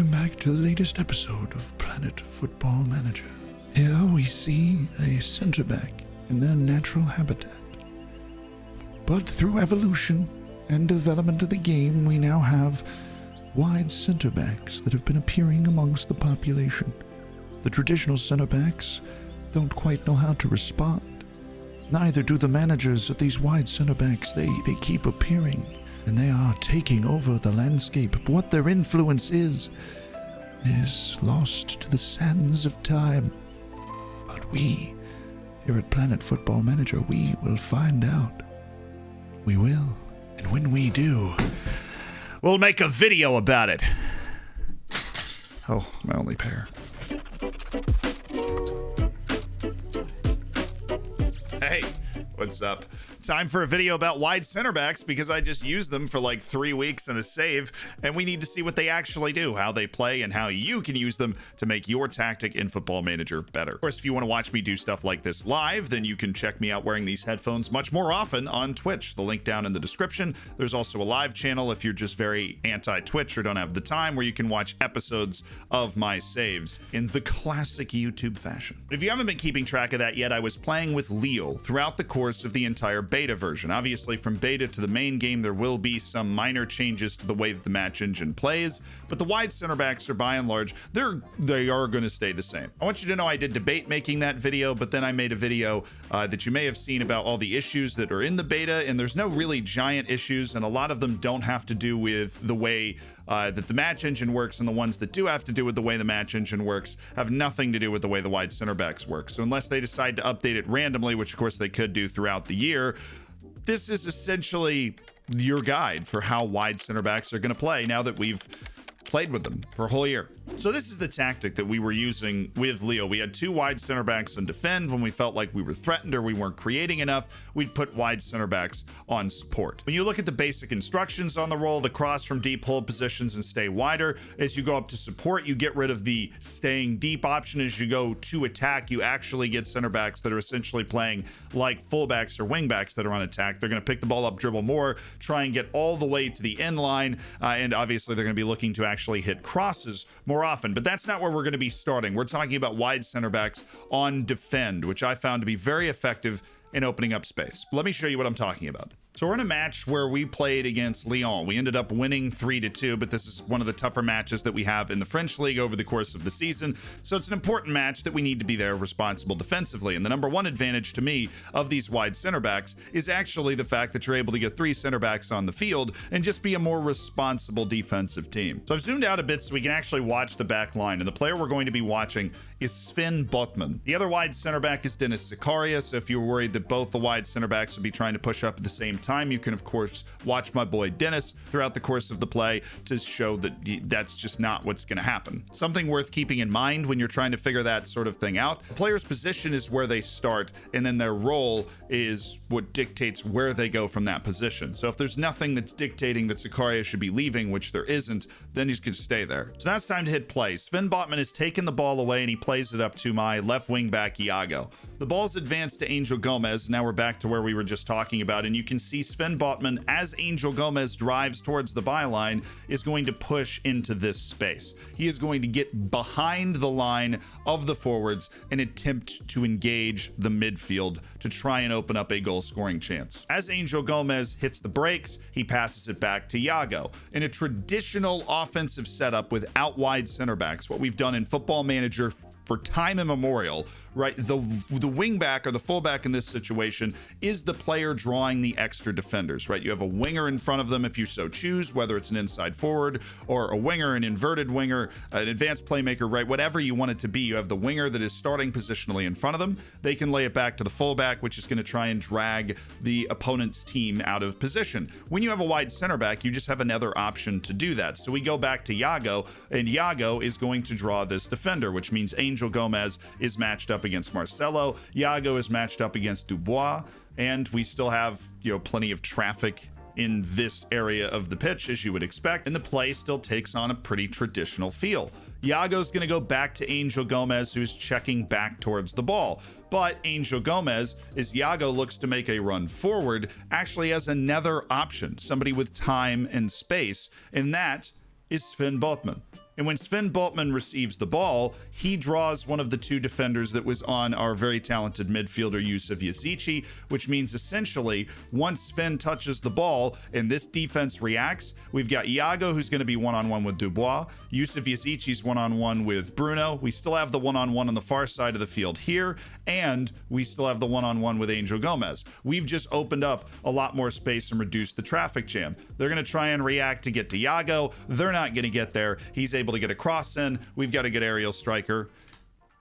welcome back to the latest episode of Planet Football Manager. Here we see a centerback in their natural habitat. But through evolution and development of the game, we now have wide centerbacks that have been appearing amongst the population. The traditional centerbacks don't quite know how to respond. Neither do the managers of these wide centerbacks. They keep appearing, and they are taking over the landscape. But what their influence is lost to the sands of time. But we, here at Planet Football Manager, we will find out. We will. And when we do, we'll make a video about it. Oh, my only pair. Hey, what's up? Time for a video about wide center backs because I just used them for like 3 weeks in a save, and we need to see what they actually do, how they play, and how you can use them to make your tactic in Football Manager better. Of course, if you want to watch me do stuff like this live, then you can check me out wearing these headphones much more often on Twitch. The link down in the description. There's also a live channel if you're just very anti-Twitch or don't have the time, where you can watch episodes of my saves in the classic YouTube fashion. If you haven't been keeping track of that yet, I was playing with Leo throughout the course of the entire beta version. Obviously, from beta to the main game, there will be some minor changes to the way that the match engine plays, but the wide center backs are by and large, they are going to stay the same. I want you to know I did debate making that video, but then I made a video that you may have seen about all the issues that are in the beta, and there's no really giant issues, and a lot of them don't have to do with the way that the match engine works, and the ones that do have to do with the way the match engine works have nothing to do with the way the wide center backs work. So unless they decide to update it randomly, which of course they could do throughout the year, this is essentially your guide for how wide center backs are going to play now that we've played with them for a whole year. So this is the tactic that we were using with Leo. We had 2 wide center backs on defend. When we felt like we were threatened or we weren't creating enough, we'd put wide center backs on support. When you look at the basic instructions on the roll, the cross from deep hold positions and stay wider. As you go up to support, you get rid of the staying deep option. As you go to attack, you actually get center backs that are essentially playing like fullbacks or wingbacks that are on attack. They're going to pick the ball up, dribble more, try and get all the way to the end line, and obviously they're going to be looking to actually hit crosses more often. But that's not where we're going to be starting. We're talking about wide center backs on defend, which I found to be very effective in opening up space. Let me show you what I'm talking about. So we're in a match where we played against Lyon. We ended up winning 3-2, but this is one of the tougher matches that we have in the French league over the course of the season. So it's an important match that we need to be there responsible defensively. And the number one advantage to me of these wide center backs is actually the fact that you're able to get 3 center backs on the field and just be a more responsible defensive team. So I've zoomed out a bit so we can actually watch the back line. And the player we're going to be watching is Sven Botman. The other wide center back is Dennis Zakaria. So if you were worried that both the wide center backs would be trying to push up at the same time, you can of course watch my boy Dennis throughout the course of the play to show that that's just not what's going to happen. Something worth keeping in mind when you're trying to figure that sort of thing out: the player's position is where they start, and then their role is what dictates where they go from that position. So if there's nothing that's dictating that Zakaria should be leaving, which there isn't, then he's going to stay there. So now it's time to hit play. Sven Botman has taken the ball away and he plays it up to my left wing back Iago. The ball's advanced to Angel Gomez. Now we're back to where we were just talking about, and you can see Sven Botman, as Angel Gomez drives towards the byline, is going to push into this space. He is going to get behind the line of the forwards and attempt to engage the midfield to try and open up a goal scoring chance. As Angel Gomez hits the brakes, he passes it back to Iago. In a traditional offensive setup without wide center backs, what we've done in Football Manager for time immemorial, right? The wingback or the fullback in this situation is the player drawing the extra defenders, right? You have a winger in front of them if you so choose, whether it's an inside forward or a winger, an inverted winger, an advanced playmaker, right? Whatever you want it to be, you have the winger that is starting positionally in front of them. They can lay it back to the fullback, which is going to try and drag the opponent's team out of position. When you have a wide center back, you just have another option to do that. So we go back to Iago, and Iago is going to draw this defender, which means Angel Gomez is matched up against Marcelo. Iago is matched up against Dubois, and we still have, plenty of traffic in this area of the pitch, as you would expect, and the play still takes on a pretty traditional feel. Iago's going to go back to Angel Gomez, who's checking back towards the ball. But Angel Gomez, as Iago looks to make a run forward, actually has another option, somebody with time and space, and that is Sven Botman. And when Sven Bultman receives the ball, he draws one of the two defenders that was on our very talented midfielder, Yusuf Yazici, which means essentially once Sven touches the ball and this defense reacts, we've got Iago, who's going to be one-on-one with Dubois. Yusuf Yazici's one-on-one with Bruno. We still have the one-on-one on the far side of the field here, and we still have the one-on-one with Angel Gomez. We've just opened up a lot more space and reduced the traffic jam. They're going to try and react to get to Iago. They're not going to get there. He's able to get a cross in. We've got a good aerial striker,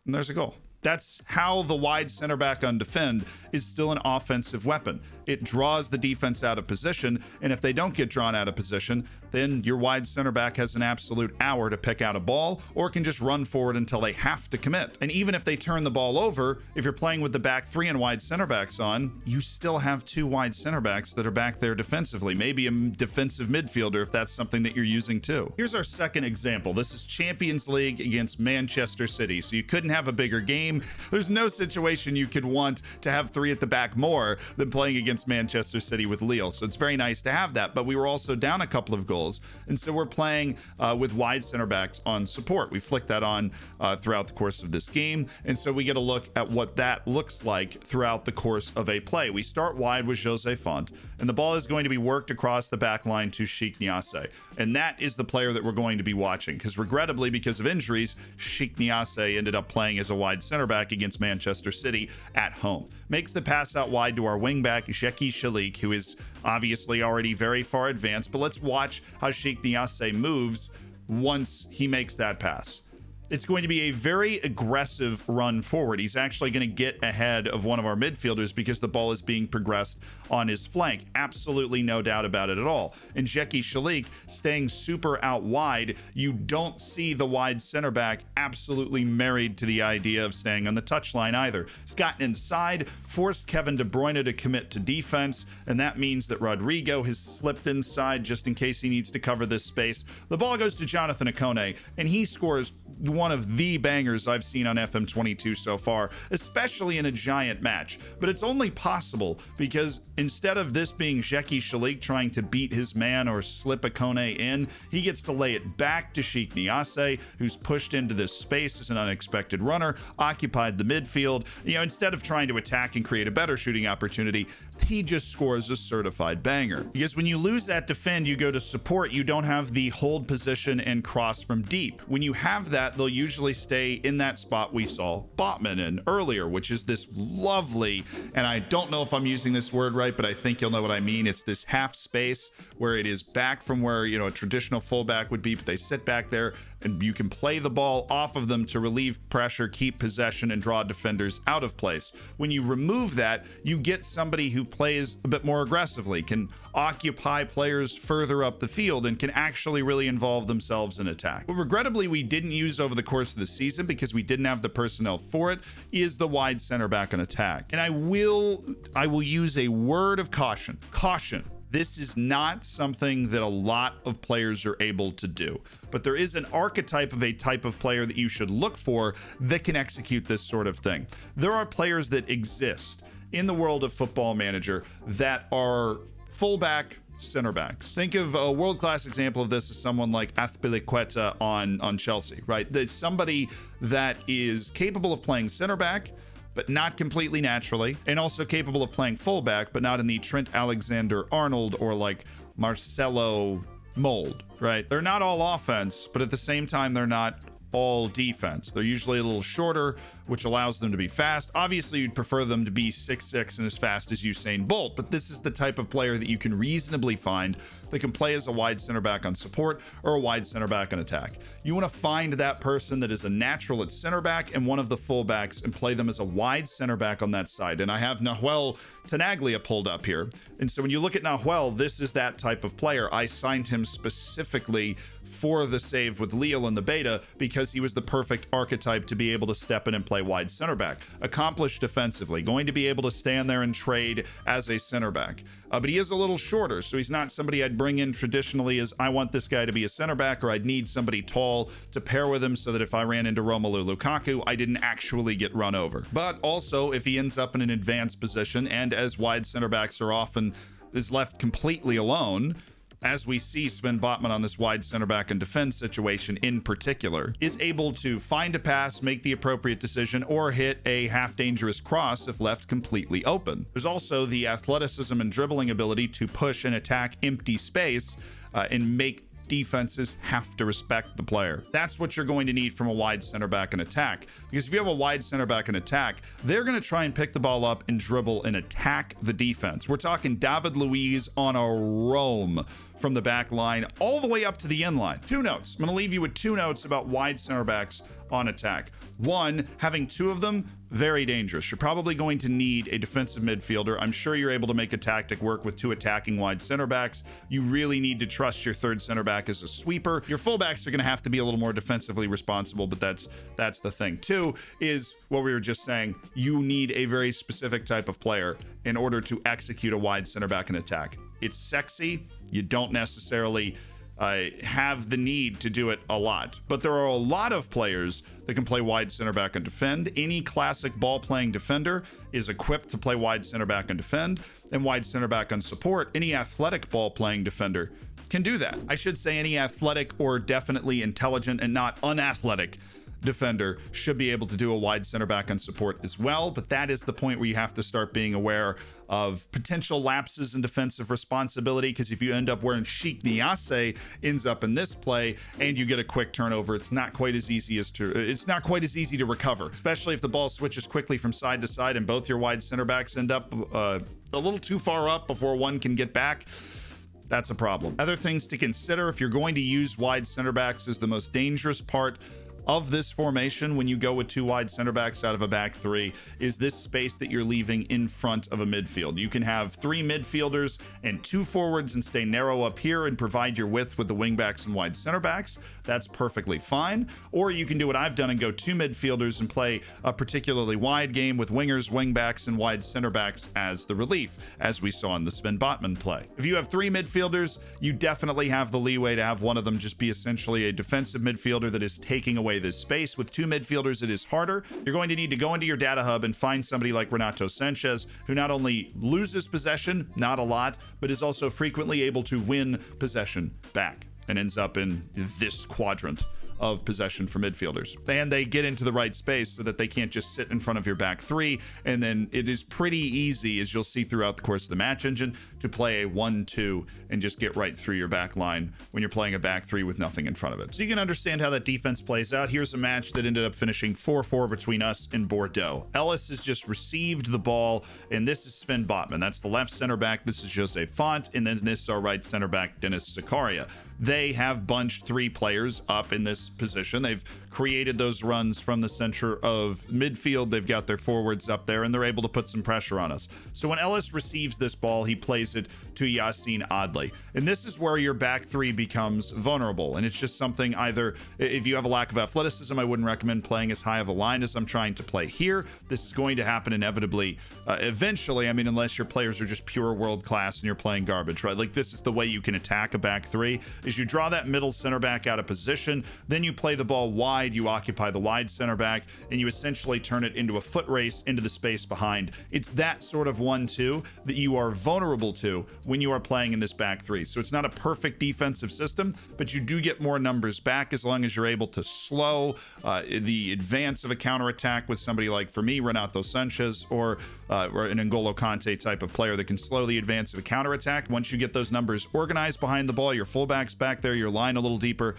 and there's a goal. That's how the wide center back on defend is still an offensive weapon. It draws the defense out of position, and if they don't get drawn out of position, then your wide center back has an absolute hour to pick out a ball, or can just run forward until they have to commit. And even if they turn the ball over, if you're playing with the back three and wide center backs on, you still have two wide center backs that are back there defensively. Maybe a defensive midfielder if that's something that you're using too. Here's our second example. This is Champions League against Manchester City. So you couldn't have a bigger game. There's no situation you could want to have three at the back more than playing against Manchester City with Lille. So it's very nice to have that, but we were also down a couple of goals. And so we're playing with wide center backs on support. We flicked that on throughout the course of this game. And so we get a look at what that looks like throughout the course of a play. We start wide with Jose Font, and the ball is going to be worked across the back line to Sheikh Niasse. And that is the player that we're going to be watching, because regrettably, because of injuries, Sheikh Niasse ended up playing as a wide center back against Manchester City at home. Makes the pass out wide to our wingback, Zeki Shalik, who is obviously already very far advanced, but let's watch how Sheikh Niasse moves once he makes that pass. It's going to be a very aggressive run forward. He's actually going to get ahead of one of our midfielders because the ball is being progressed on his flank. Absolutely no doubt about it at all. And Zeki Shalik staying super out wide, you don't see the wide center back absolutely married to the idea of staying on the touchline either. He's gotten inside, forced Kevin De Bruyne to commit to defense, and that means that Rodrigo has slipped inside just in case he needs to cover this space. The ball goes to Jonathan Akone, and he scores one of the bangers I've seen on FM22 so far, especially in a giant match. But it's only possible because instead of this being Zeki Shalik trying to beat his man or slip Akone in, he gets to lay it back to Sheikh Niasse, who's pushed into this space as an unexpected runner, occupied the midfield. Instead of trying to attack and create a better shooting opportunity, he just scores a certified banger. Because when you lose that defend, you go to support, you don't have the hold position and cross from deep. When you have that, they'll usually stay in that spot we saw Botman in earlier, which is this lovely, and I don't know if I'm using this word right, but I think you'll know what I mean. It's this half space where it is back from where, a traditional fullback would be, but they sit back there and you can play the ball off of them to relieve pressure, keep possession, and draw defenders out of place. When you remove that, you get somebody who plays a bit more aggressively, can occupy players further up the field, and can actually really involve themselves in attack. What regrettably we didn't use over the course of the season, because we didn't have the personnel for it, is the wide center back on attack. And I will use a word of caution. This is not something that a lot of players are able to do, but there is an archetype of a type of player that you should look for that can execute this sort of thing. There are players that exist in the world of Football Manager that are fullback center backs. Think of a world-class example of this as someone like Azpilicueta on Chelsea, right? There's somebody that is capable of playing center back, but not completely naturally, and also capable of playing fullback, but not in the Trent Alexander-Arnold or like Marcelo mold, right? They're not all offense, but at the same time, they're not all defense. They're usually a little shorter, which allows them to be fast. Obviously, you'd prefer them to be 6'6" and as fast as Usain Bolt, but this is the type of player that you can reasonably find that can play as a wide center back on support or a wide center back on attack. You want to find that person that is a natural at center back and one of the fullbacks and play them as a wide center back on that side. And I have Nahuel Tenaglia pulled up here. And so when you look at Nahuel, this is that type of player. I signed him specifically for the save with Lille in the beta because he was the perfect archetype to be able to step in and play wide center back. Accomplished defensively, going to be able to stand there and trade as a center back. But he is a little shorter, so he's not somebody I'd bring in traditionally as I want this guy to be a center back, or I'd need somebody tall to pair with him so that if I ran into Romelu Lukaku, I didn't actually get run over. But also, if he ends up in an advanced position, and as wide center backs are often is left completely alone, as we see Sven Botman on this wide center back and defend situation in particular, is able to find a pass, make the appropriate decision, or hit a half dangerous cross if left completely open. There's also the athleticism and dribbling ability to push and attack empty space and make defenses have to respect the player. That's what you're going to need from a wide center back and attack. Because if you have a wide center back and attack, they're going to try and pick the ball up and dribble and attack the defense. We're talking David Luiz on a roam from the back line all the way up to the end line. 2 notes. I'm going to leave you with 2 notes about wide center backs on attack. 1, having 2 of them, very dangerous. You're probably going to need a defensive midfielder. I'm sure you're able to make a tactic work with 2 attacking wide center backs. You really need to trust your third center back as a sweeper. Your fullbacks are going to have to be a little more defensively responsible, but that's the thing. 2 is what we were just saying. You need a very specific type of player in order to execute a wide center back and attack. It's sexy. You don't necessarily have the need to do it a lot, but there are a lot of players that can play wide center back and defend. Any classic ball playing defender is equipped to play wide center back and defend, and wide center back and support. Any athletic ball playing defender can do that. I should say any athletic or definitely intelligent and not unathletic defender should be able to do a wide center back and support as well, but that is the point where you have to start being aware of potential lapses in defensive responsibility, because if you end up wearing Sheikh Niasse ends up in this play and you get a quick turnover, it's not quite as easy to recover, especially if the ball switches quickly from side to side and both your wide center backs end up a little too far up before one can get back. That's a problem. Other things to consider if you're going to use wide center backs is the most dangerous part of this formation when you go with 2 wide center backs out of a back 3 is this space that you're leaving in front of a midfield. You can have 3 midfielders and 2 forwards and stay narrow up here and provide your width with the wing backs and wide center backs. That's perfectly fine. Or you can do what I've done and go 2 midfielders and play a particularly wide game with wingers, wing backs, and wide center backs as the relief, as we saw in the Sven Botman play. If you have 3 midfielders, you definitely have the leeway to have one of them just be essentially a defensive midfielder that is taking away this space. With 2 midfielders, it is harder. You're going to need to go into your data hub and find somebody like Renato Sanchez, who not only loses possession, not a lot, but is also frequently able to win possession back and ends up in this quadrant of possession for midfielders. And they get into the right space so that they can't just sit in front of your back 3. And then it is pretty easy, as you'll see throughout the course of the match engine, to play a 1-2 and just get right through your back line when you're playing a back 3 with nothing in front of it. So you can understand how that defense plays out. Here's a match that ended up finishing 4-4 between us and Bordeaux. Ellis has just received the ball, and this is Sven Botman. That's the left center back. This is Jose Font, and then this is our right center back, Dennis Zakaria. They have bunched 3 players up in this position. They've created those runs from the center of midfield. They've got their forwards up there, and they're able to put some pressure on us. So when Ellis receives this ball, he plays it to Yassine Adli. And this is where your back 3 becomes vulnerable. And it's just something, either if you have a lack of athleticism, I wouldn't recommend playing as high of a line as I'm trying to play here. This is going to happen inevitably, eventually. I mean, unless your players are just pure world class and you're playing garbage, right? Like, this is the way you can attack a back 3, is you draw that middle center back out of position, then you play the ball wide, you occupy the wide center back, and you essentially turn it into a foot race into the space behind. It's that sort of 1-2 that you are vulnerable to when you are playing in this back 3. So it's not a perfect defensive system, but you do get more numbers back as long as you're able to slow the advance of a counterattack with somebody like, for me, Renato Sanchez or an N'Golo Kante type of player that can slow the advance of a counterattack. Once you get those numbers organized behind the ball, your fullbacks back there, your line a little deeper,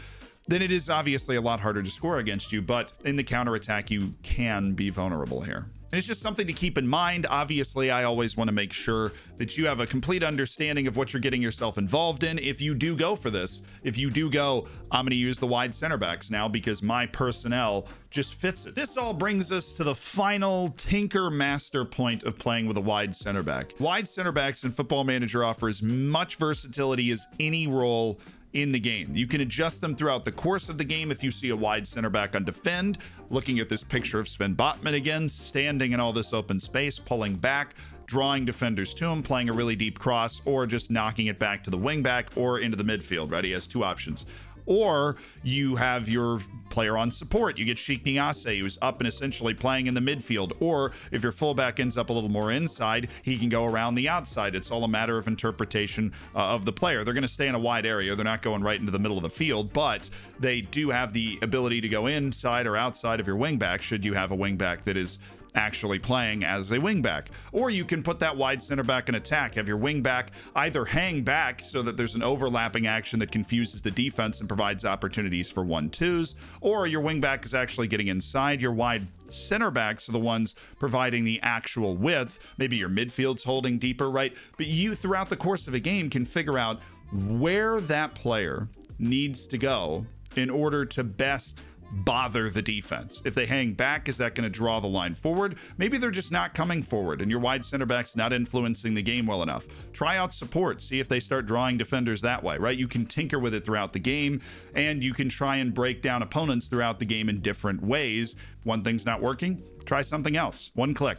then it is obviously a lot harder to score against you, but in the counterattack, you can be vulnerable here. And it's just something to keep in mind. Obviously, I always want to make sure that you have a complete understanding of what you're getting yourself involved in. If you do go for this, if you do go, I'm going to use the wide center backs now because my personnel just fits it. This all brings us to the final tinker master point of playing with a wide center back. Wide center backs in Football Manager offer as much versatility as any role in the game. You can adjust them throughout the course of the game. If you see a wide center back on defend, looking at this picture of Sven Botman again, standing in all this open space, pulling back, drawing defenders to him, playing a really deep cross, or just knocking it back to the wing back or into the midfield, right? He has 2 options. Or you have your player on support, you get Sheik Niasse, who's up and essentially playing in the midfield. Or if your fullback ends up a little more inside, he can go around the outside. It's all a matter of interpretation of the player. They're going to stay in a wide area. They're not going right into the middle of the field, but they do have the ability to go inside or outside of your wingback should you have a wingback that is actually playing as a wingback. Or you can put that wide center back in attack, have your wingback either hang back so that there's an overlapping action that confuses the defense and provides opportunities for 1-2s, or your wingback is actually getting inside. Your wide center backs are the ones providing the actual width. Maybe your midfield's holding deeper, right? But you, throughout the course of a game, can figure out where that player needs to go in order to best bother the defense. If they hang back, is that going to draw the line forward? Maybe they're just not coming forward and your wide center back's not influencing the game well enough. Try out support, see if they start drawing defenders that way, right? You can tinker with it throughout the game, and you can try and break down opponents throughout the game in different ways. One thing's not working, try something else. One click.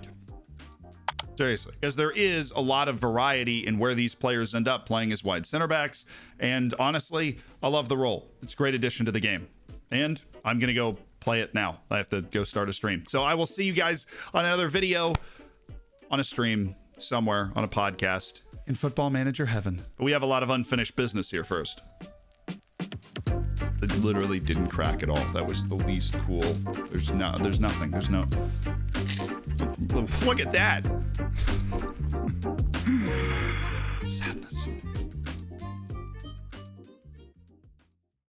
Seriously, because there is a lot of variety in where these players end up playing as wide center backs, and honestly, I love the role. It's a great addition to the game. And I'm going to go play it now. I have to go start a stream. So I will see you guys on another video, on a stream, somewhere, on a podcast, in Football Manager heaven. But we have a lot of unfinished business here first. It literally didn't crack at all. That was the least cool. There's nothing. There's no... Look at that. Sadness.